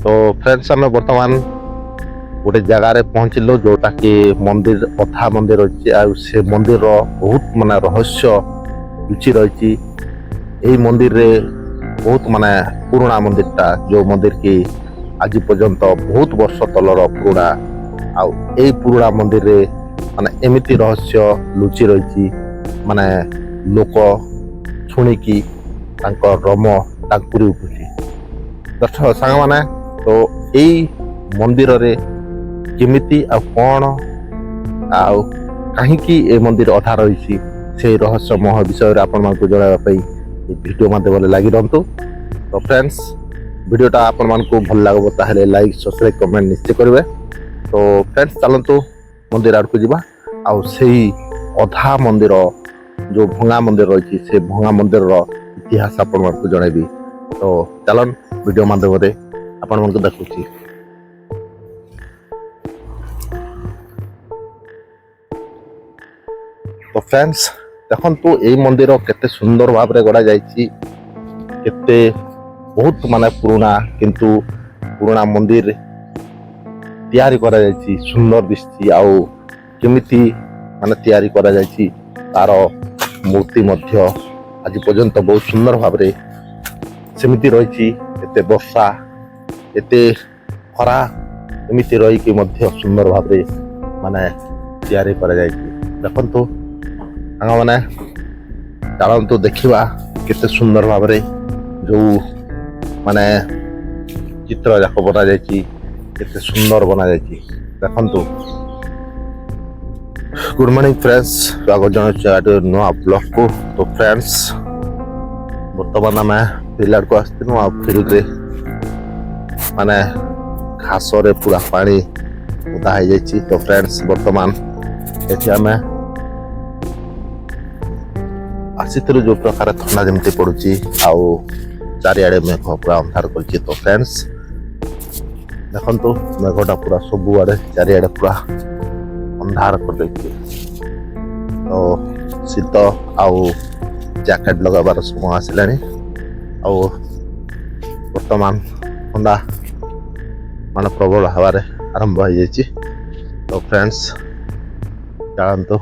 तो फ्रेंड्स आम बर्तमान गोटे जगार पहुँचलु जोटा कि मंदिर अथा मंदिर अच्छी से मंदिर बहुत माने रहस्य लुचि रही। यही मंदिर रे बहुत माने पुराना मंदिरटा जो मंदिर की आज पर्यंत बहुत वर्ष तलर पुराना आई पुराना मंदिर रे माने एमिति रहस्य लुचि रही माने लोक शुणिकी रम टांकुरी उठुची। दर्शक सांग माने तो यही मंदिर रे केमिति आ कौन आउ कहीं ए मंदिर अधा रही से रहस्यमय विषय आपण मानकु जणावा वीडियो माध्यम लगी रहतु। तो फ्रेंड्स वीडियोटा आपण मानकु भल लागबो ताहले लाइक सब्सक्राइब कमेंट निश्चय करेंगे। तो फ्रेंड्स चलतु मंदिर आड़ को जीवा आउ सेही अधा मंदिर जो भंगा मंदिर रही से भंगा मंदिर इतिहास आपण मानकु जणेबी। तो चलन वीडियो माध्यम आपण मानकु देखुची। तो फ्रेंड्स देखंतु एई मंदिर केते सुंदर भाव रे गड़ा जायछि केते बहुत माने पुराना किंतु पुराना मंदिर तैयारी करा जायछि सुंदर दिसछि आउ केमिति माने तैयारी करा जायछि तार मूर्ति मध्य आज पर्यंत बहुत सुंदर भाव रे सेमिति रहिछि। एते वर्षा एते खरा एमिति रही कि मध्य सुंदर भाव रे माने तैयारी करा जायछि। देखंतु मैंने चलतु देखा केते सुंदर भाव रे जो माने चित्र जाक बना जायछि केते सुंदर बना जायछि देखंतु। गुड मॉर्निंग फ्रेंड्स स्वागत जनाऊँ नुआ ब्लॉग को। तो फ्रेंड्स बर्तमान आम फिल्ड को आसनु आ फील्ड रे माने घास रे पूरा पानी उदा हो जायछि। तो फ्रेंड्स बर्तमान एठी आम आसीथिलु जो प्रकार थंडा जमती पड़ुची आउ चारिआडे मेघ पूरा अंधार करछि। तो फ्रेंड्स देखंतु मेघटा पूरा सब आड़े चारिआडे पूरा अंधार कर देछि। तो शीत आउ जैकेट लगाबार समय आसिलानी आउ वर्तमान थंडा मान प्रबल हवारे आरंभ हो जाइछि। तो फ्रेंड्स चलतु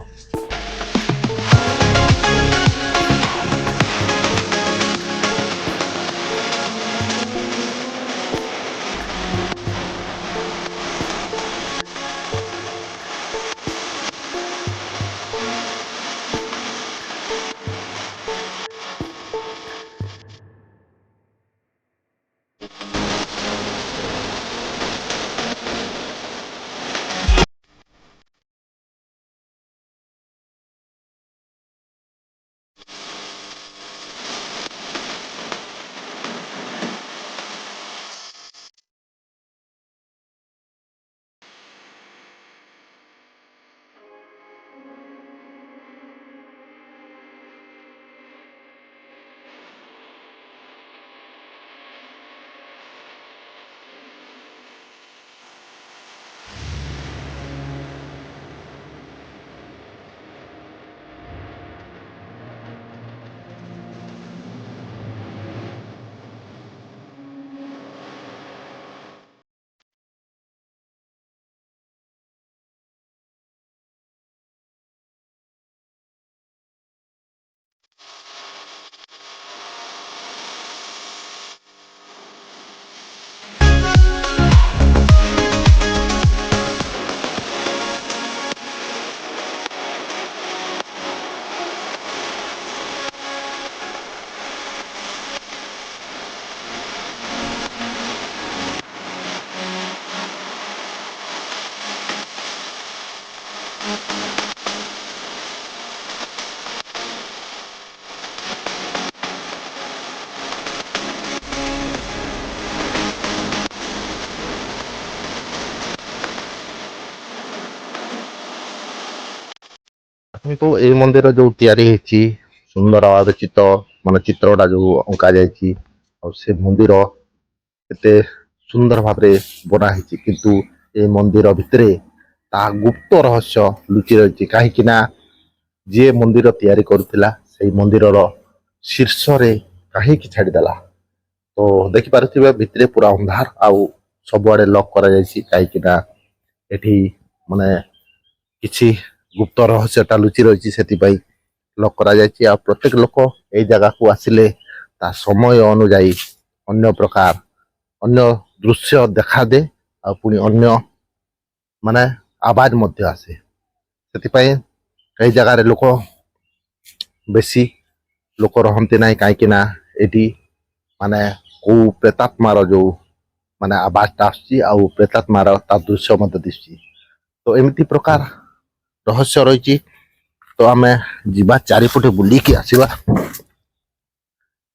तो ये मंदिर जो तैयारी होती सुंदर भाव चित्र मान चित्रटा जो अंका जाइए से मंदिर एते सुंदर भाव बना किंतु ये मंदिर भितर ता गुप्त रहस्य लुचि रही कहीं जी मंदिर तैयारी करुला से मंदिर शीर्ष रे कहीं छाड़देला। तो देखिपे भितर पूरा अंधार आउ ସବୁଆଡେ ଲକ୍ କରାଯାଇଛି କାହିଁକି ନା ଏଠି ମାନେ କିଛି ଗୁପ୍ତ ରହସ୍ୟଟା ଲୁଚି ରହିଛି, ସେଥିପାଇଁ ଲକ୍ କରାଯାଇଛି। ଆଉ ପ୍ରତ୍ୟେକ ଲୋକ ଏଇ ଜାଗାକୁ ଆସିଲେ ତା ସମୟ ଅନୁଯାୟୀ ଅନ୍ୟ ପ୍ରକାର ଅନ୍ୟ ଦୃଶ୍ୟ ଦେଖାଦେ, ଆଉ ପୁଣି ଅନ୍ୟ ମାନେ ଆବାଜ ମଧ୍ୟ ଆସେ। ସେଥିପାଇଁ ଏଇ ଜାଗାରେ ବେଶୀ ଲୋକ ରହନ୍ତି ନାହିଁ, କାହିଁକି ନା ଏଠି ମାନେ କୋଉ ପ୍ରେତାତ୍ମାର ଯୋଉ ମାନେ ଆବାଜଟା ଆସୁଛି ଆଉ ପ୍ରେତାତ୍ମାର ତା ଦୃଶ୍ୟ ମଧ୍ୟ ଦିଶୁଛି। ତ ଏମିତି ପ୍ରକାର ରହସ୍ୟ ରହିଛି। ତ ଆମେ ଯିବା ଚାରିପଟେ ବୁଲିକି ଆସିବା।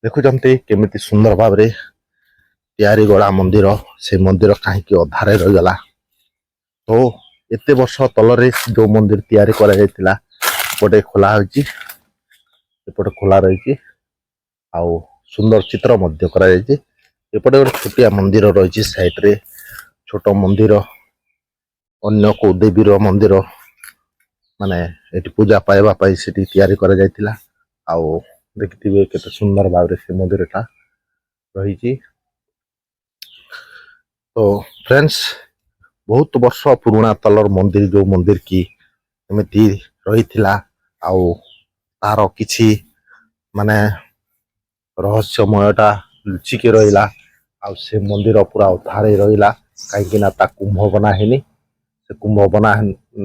ଦେଖୁଛନ୍ତି କେମିତି ସୁନ୍ଦର ଭାବରେ ତିଆରି ଗড়ା ମନ୍ଦିର। ସେ ମନ୍ଦିର କାହିଁକି ଅଧାରେ ରହିଗଲା? ତ ଏତେ ବର୍ଷ ତଳରେ ଯୋଉ ମନ୍ଦିର ତିଆରି କରାଯାଇଥିଲା ଗୋଟେ ଖୋଲା ହୋଇଛି, ଏପଟେ ଖୋଲା ରହିଛି, ଆଉ ସୁନ୍ଦର ଚିତ୍ର ମଧ୍ୟ କରାଯାଇଛି। ଏପଟେ ଗୋଟେ ଛୋଟିଆ ମନ୍ଦିର ରହିଛି ସାଇଡରେ, ଛୋଟ ମନ୍ଦିର, ଅନ୍ୟ କୋଉ ଦେବୀର ମନ୍ଦିର ମାନେ ଏଠି ପୂଜା ପାଇବା ପାଇଁ ସେଠି ତିଆରି କରାଯାଇଥିଲା। ଆଉ ଦେଖିଥିବେ କେତେ ସୁନ୍ଦର ଭାବରେ ସେ ମନ୍ଦିରଟା ରହିଛି। ତ ଫ୍ରେଣ୍ଡସ୍, ବହୁତ ବର୍ଷ ପୁରୁଣା ତଲର ମନ୍ଦିର, ଯୋଉ ମନ୍ଦିର କି ଏମିତି ରହିଥିଲା ଆଉ ତାର କିଛି ମାନେ ରହସ୍ୟମୟଟା ଲୁଚିକି ରହିଲା। ଆଉ ସେ ମନ୍ଦିର ପୁରା ଅଧାରେ ରହିଲା, କାହିଁକି ନା ତା କୁମ୍ଭ ବନା ହେଇନି। ସେ କୁମ୍ଭ ବନା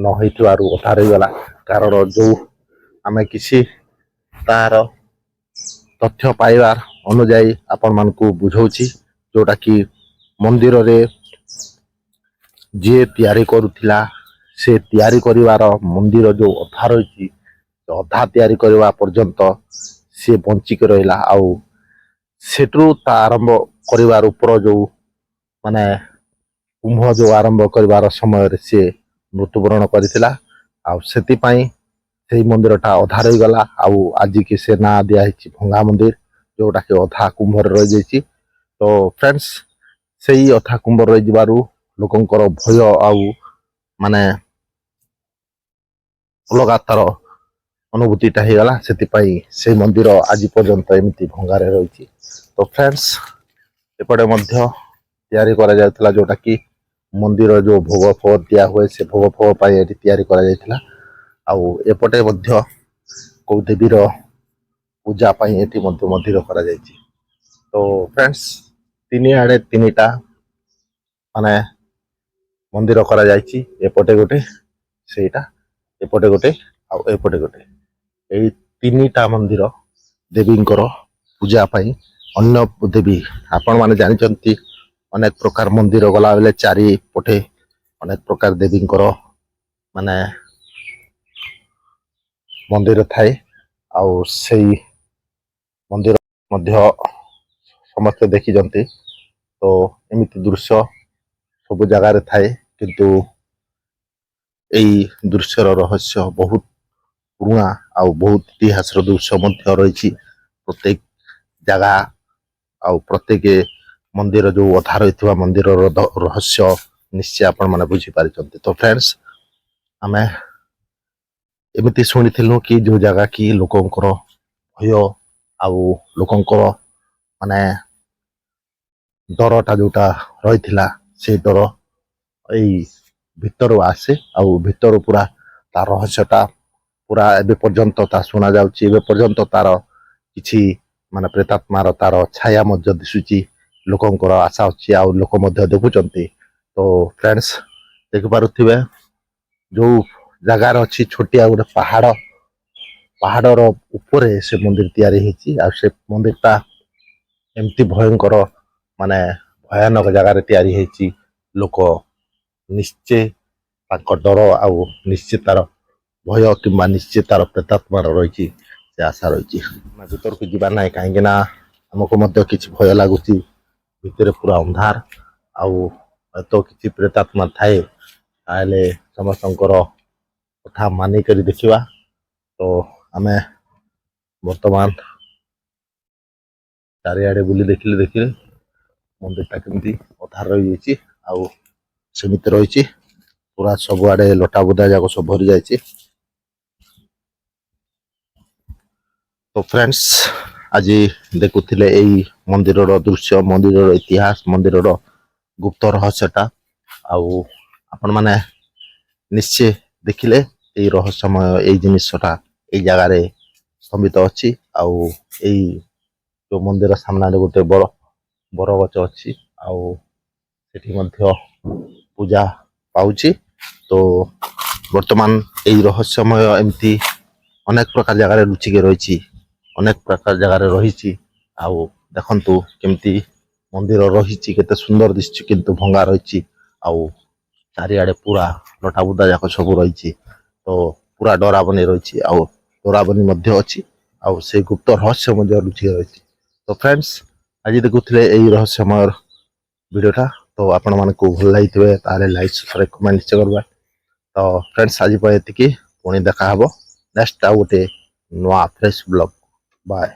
ନ ହେଇଥିବାରୁ ଅଧା ରହିଗଲା। କାରଣ ଯୋଉ ଆମେ କିଛି ତାର ତଥ୍ୟ ପାଇବାର ଅନୁଯାୟୀ ଆପଣମାନଙ୍କୁ ବୁଝଉଛି, ଯୋଉଟା କି ମନ୍ଦିରରେ ଯିଏ ତିଆରି କରୁଥିଲା, ସେ ତିଆରି କରିବାର ମନ୍ଦିର ଯୋଉ ଅଧା ରହିଛି, ଅଧା ତିଆରି କରିବା ପର୍ଯ୍ୟନ୍ତ ସିଏ ବଞ୍ଚିକି ରହିଲା। ଆଉ ସେଠୁ ତା ଆରମ୍ଭ କରିବାର ଉପର ଯୋଉ ମାନେ କୁମ୍ଭ ଯୋଉ ଆରମ୍ଭ କରିବାର ସମୟରେ ସିଏ ମୃତ୍ୟୁବରଣ କରିଥିଲା। ଆଉ ସେଥିପାଇଁ ସେଇ ମନ୍ଦିରଟା ଅଧା ରହିଗଲା। ଆଉ ଆଜିକି ସେ ନାଁ ଦିଆହେଇଛି ଭଙ୍ଗା ମନ୍ଦିର, ଯୋଉଟାକି ଅଧା କୁମ୍ଭରେ ରହିଯାଇଛି। ତ ଫ୍ରେଣ୍ଡସ୍, ସେଇ ଅଧା କୁମ୍ଭ ରହିଯିବାରୁ ଲୋକଙ୍କର ଭୟ ଆଉ ମାନେ ଅଲଗା ତାର ଅନୁଭୂତିଟା ହେଇଗଲା। ସେଥିପାଇଁ ସେଇ ମନ୍ଦିର ଆଜି ପର୍ଯ୍ୟନ୍ତ ଏମିତି ଭଙ୍ଗାରେ ରହିଛି। ତ ଫ୍ରେଣ୍ଡସ୍, ଏପଟେ ମଧ୍ୟ ତିଆରି କରାଯାଉଥିଲା, ଯୋଉଟା କି ମନ୍ଦିର ଯୋଉ ଭୋଗ ଫୋଗ ଦିଆ ହୁଏ, ସେ ଭୋଗ ଫୋଗ ପାଇଁ ଏଠି ତିଆରି କରାଯାଇଥିଲା। ଆଉ ଏପଟେ ମଧ୍ୟ କୋଉ ଦେବୀର ପୂଜା ପାଇଁ ଏଠି ମଧ୍ୟ ମନ୍ଦିର କରାଯାଇଛି। ତ ଫ୍ରେଣ୍ଡସ୍, ତିନିଆଡେ ତିନିଟା ମାନେ ମନ୍ଦିର କରାଯାଇଛି। ଏପଟେ ଗୋଟେ, ସେଇଟା ଏପଟେ ଗୋଟେ, ଆଉ ଏପଟେ ଗୋଟେ। ଏଇ ତିନିଟା ମନ୍ଦିର ଦେବୀଙ୍କର ପୂଜା ପାଇଁ। ଅନ୍ୟ ଦେବୀ ଆପଣମାନେ ଜାଣିଛନ୍ତି, ଅନେକ ପ୍ରକାର ମନ୍ଦିର ଗଲାବେଳେ ଚାରିପଟେ ଅନେକ ପ୍ରକାର ଦେବୀଙ୍କର ମାନେ ମନ୍ଦିର ଥାଏ। ଆଉ ସେଇ ମନ୍ଦିର ମଧ୍ୟ ସମସ୍ତେ ଦେଖିଛନ୍ତି। ତ ଏମିତି ଦୃଶ୍ୟ ସବୁ ଜାଗାରେ ଥାଏ, କିନ୍ତୁ ଏଇ ଦୃଶ୍ୟର ରହସ୍ୟ ବହୁତ ପୁରୁଣା ଆଉ ବହୁତ ଇତିହାସର ଦୃଶ୍ୟ ମଧ୍ୟ ରହିଛି ପ୍ରତ୍ୟେକ ଜାଗା। ଆଉ ପ୍ରତ୍ୟେକ ମନ୍ଦିର ଯୋଉ ଅଧା ରହିଥିବା ମନ୍ଦିରର ରହସ୍ୟ ନିଶ୍ଚୟ ଆପଣ ମାନେ ବୁଝିପାରିଛନ୍ତି। ତ ଫ୍ରେଣ୍ଡସ୍, ଆମେ ଏମିତି ଶୁଣିଥିଲୁ କି ଯୋଉ ଜାଗା କି ଲୋକଙ୍କର ଭୟ ଆଉ ଲୋକଙ୍କର ମାନେ ଡରଟା ଯୋଉଟା ରହିଥିଲା, ସେଇ ଡର ଏଇ ଭିତରୁ ଆସେ। ଆଉ ଭିତରୁ ପୁରା ତା ରହସ୍ୟଟା ପୁରା ଏବେ ପର୍ଯ୍ୟନ୍ତ ତା ଶୁଣା ଯାଉଛି। ଏବେ ପର୍ଯ୍ୟନ୍ତ ତାର କିଛି ମାନେ ପ୍ରେତାତ୍ମାର ତାର ଛାୟା ମଧ୍ୟ ଦିଶୁଛି। ଲୋକଙ୍କର ଆଶା ଅଛି, ଆଉ ଲୋକ ମଧ୍ୟ ଦେଖୁଛନ୍ତି। ତ ଫ୍ରେଣ୍ଡସ୍, ଦେଖିପାରୁଥିବେ ଯୋଉ ଜାଗାରେ ଅଛି ଛୋଟିଆ ଗୋଟେ ପାହାଡ, ପାହାଡର ଉପରେ ସେ ମନ୍ଦିର ତିଆରି ହେଇଛି। ଆଉ ସେ ମନ୍ଦିରଟା ଏମିତି ଭୟଙ୍କର ମାନେ ଭୟାନକ ଜାଗାରେ ତିଆରି ହେଇଛି। ଲୋକ ନିଶ୍ଚୟ ତାଙ୍କ ଡର ଆଉ ନିଶ୍ଚିତ ତାର ଭୟ କିମ୍ବା ନିଶ୍ଚିତ ତାର ପ୍ରେତାତ୍ମାର ରହିଛି, ସେ ଆଶା ରହିଛି। ଆମେ ଭିତରକୁ ଯିବା ନାହିଁ, କାହିଁକି ନା ଆମକୁ ମଧ୍ୟ କିଛି ଭୟ ଲାଗୁଛି। ଭିତରେ ପୁରା ଅନ୍ଧାର, ଆଉ ତ କିଛି ପ୍ରେତାତ୍ମା ଥାଏ ତାହେଲେ ସମସ୍ତଙ୍କର କଥା ମାନିକରି ଦେଖିବା। ତ ଆମେ ବର୍ତ୍ତମାନ ଚାରିଆଡେ ବୁଲି ଦେଖିଲେ ମନ୍ଦିରଟା କେମିତି ଅଧାରେ ରହିଯାଇଛି, ଆଉ ସେମିତି ରହିଛି। ପୁରା ସବୁଆଡେ ଲଟା ବୁଦା ଯାକ ସବୁ ଭରି ଯାଇଛି। ତ ଫ୍ରେଣ୍ଡସ୍, ଆଜି ଦେଖୁଥିଲେ ଏଇ ମନ୍ଦିରର ଦୃଶ୍ୟ, ମନ୍ଦିରର ଇତିହାସ, ମନ୍ଦିରର ଗୁପ୍ତ ରହସ୍ୟଟା ଆଉ ଆପଣମାନେ ନିଶ୍ଚୟ ଦେଖିଲେ ଏଇ ରହସ୍ୟମୟ ଏଇ ଜିନିଷଟା ଏଇ ଜାଗାରେ ସ୍ତମ୍ଭିତ ଅଛି। ଆଉ ଏଇ ଯୋଉ ମନ୍ଦିର ସାମ୍ନାରେ ଗୋଟେ ବର ଗଛ ଅଛି ଆଉ ସେଠି ମଧ୍ୟ ପୂଜା ପାଉଛି। ତ ବର୍ତ୍ତମାନ ଏଇ ରହସ୍ୟମୟ ଏମିତି ଅନେକ ପ୍ରକାର ଜାଗାରେ ଲୁଚିକି ରହିଛି, ଅନେକ ପ୍ରକାର ଜାଗାରେ ରହିଛି। ଆଉ ଦେଖନ୍ତୁ କେମିତି ମନ୍ଦିର ରହିଛି, କେତେ ସୁନ୍ଦର ଦିଶୁଛି କିନ୍ତୁ ଭଙ୍ଗା ରହିଛି। ଆଉ ଚାରିଆଡେ ପୁରା ଲଟା ବୁଦା ଯାକ ସବୁ ରହିଛି। ତ ପୁରା ଡରାବନି ରହିଛି ଆଉ ଡରାବନି ମଧ୍ୟ ଅଛି ଆଉ ସେ ଗୁପ୍ତ ରହସ୍ୟ ମଧ୍ୟ ଲୁଚି ରହିଛି। ତ ଫ୍ରେଣ୍ଡସ୍, ଆଜି ଦେଖୁଥିଲେ ଏଇ ରହସ୍ୟମୟ ଭିଡ଼ିଓଟା। ତ ଆପଣମାନଙ୍କୁ ଭଲ ଲାଗିଥିବେ ତାହେଲେ ଲାଇକ୍ ସବସ୍କ୍ରାଇବ୍ କମେଣ୍ଟ ନିଶ୍ଚୟ କରିବା। ତ ଫ୍ରେଣ୍ଡସ୍, ଆଜି ପାଇଁ ଏତିକି, ପୁଣି ଦେଖା ହବ ନେକ୍ସଟ ଆଉ ଗୋଟେ ନୂଆ ଫ୍ରେଶ ବ୍ଲଗ। ବାଏ।